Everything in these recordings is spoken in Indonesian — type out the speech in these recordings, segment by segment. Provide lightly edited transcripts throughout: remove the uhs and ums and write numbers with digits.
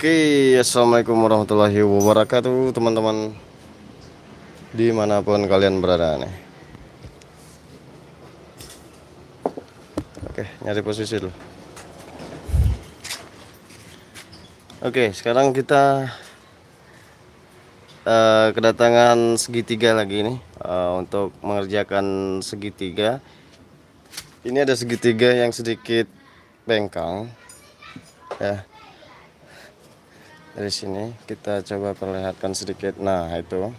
Oke, assalamualaikum warahmatullahi wabarakatuh, teman-teman dimanapun kalian berada nih. Oke, nyari posisi dulu. Oke, sekarang kita kedatangan segitiga lagi nih, untuk mengerjakan segitiga. Ini ada segitiga yang sedikit bengkang ya. Dari sini kita coba perlihatkan sedikit. Nah, itu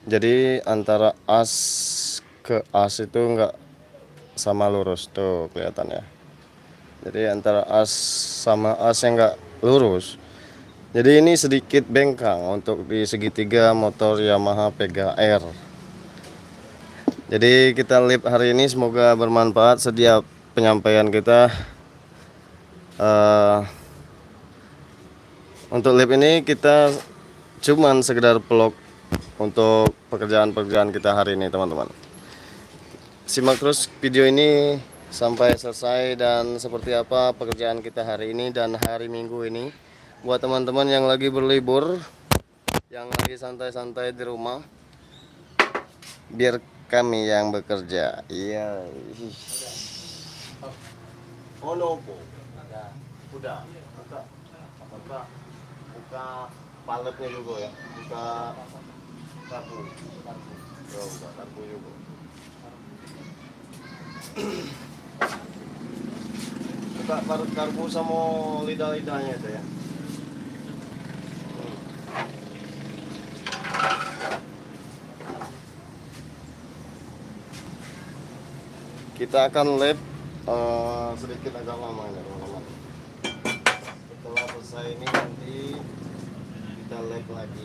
jadi antara as ke as itu enggak sama lurus tuh kelihatan ya. Jadi antara as sama as yang enggak lurus. Jadi ini sedikit bengkang untuk di segitiga motor Yamaha Pega R. Jadi kita lip hari ini semoga bermanfaat. Setiap penyampaian kita untuk lip ini kita cuman sekedar vlog untuk pekerjaan-pekerjaan kita hari ini, teman-teman. Simak terus video ini sampai selesai dan seperti apa pekerjaan kita hari ini dan hari Minggu ini. Buat teman-teman yang lagi berlibur, yang lagi santai-santai di rumah, biar kami yang bekerja. Iya. Oh no, udah. Buka paletnya juga ya. Buka karbu. Oh, buka karbu juga. Buka parut karbu sama lidah-lidahnya itu ya. Kita akan lap sedikit agak lama ya, teman-teman. Setelah selesai ini nanti kita lap lagi.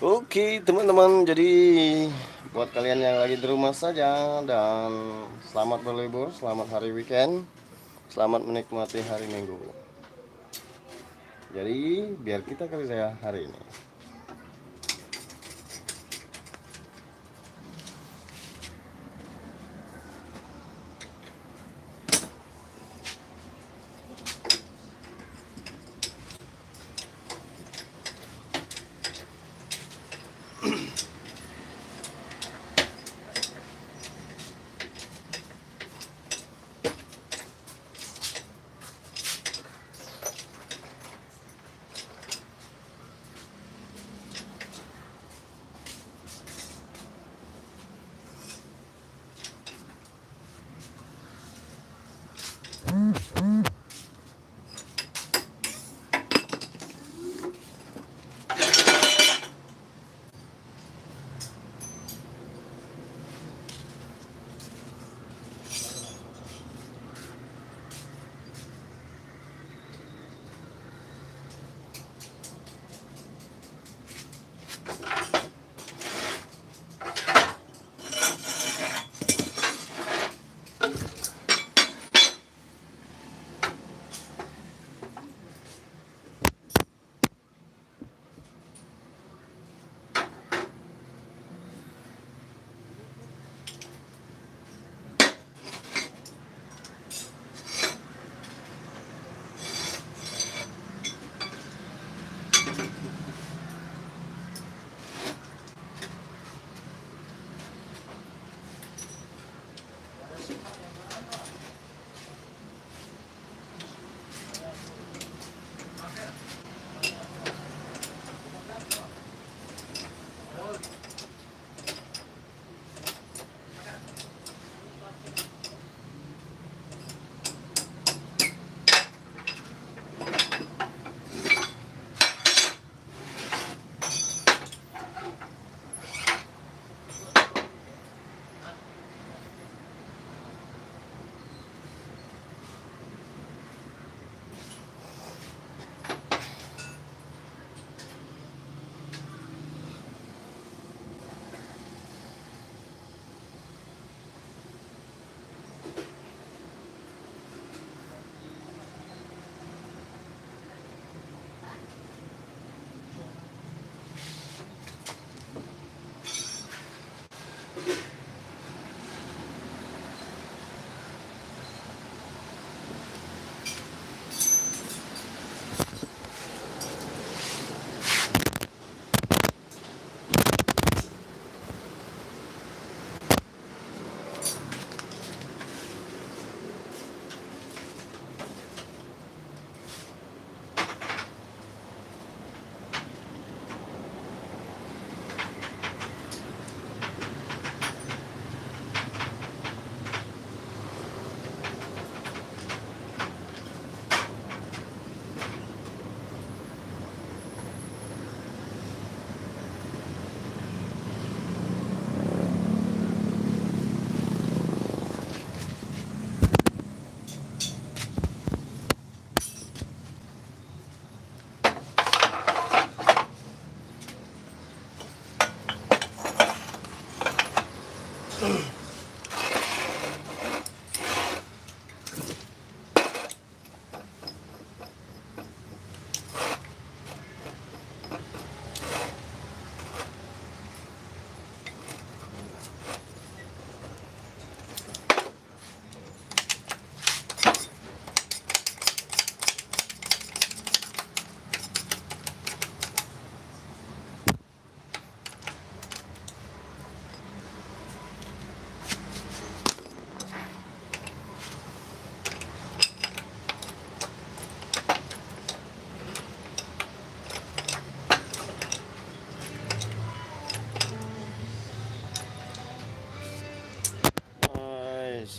Oke, teman-teman, jadi buat kalian yang lagi di rumah saja dan selamat berlibur, selamat hari weekend, selamat menikmati hari Minggu. Jadi biar kita kerja hari ini.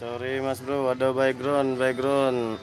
Sorry mas bro, ada background.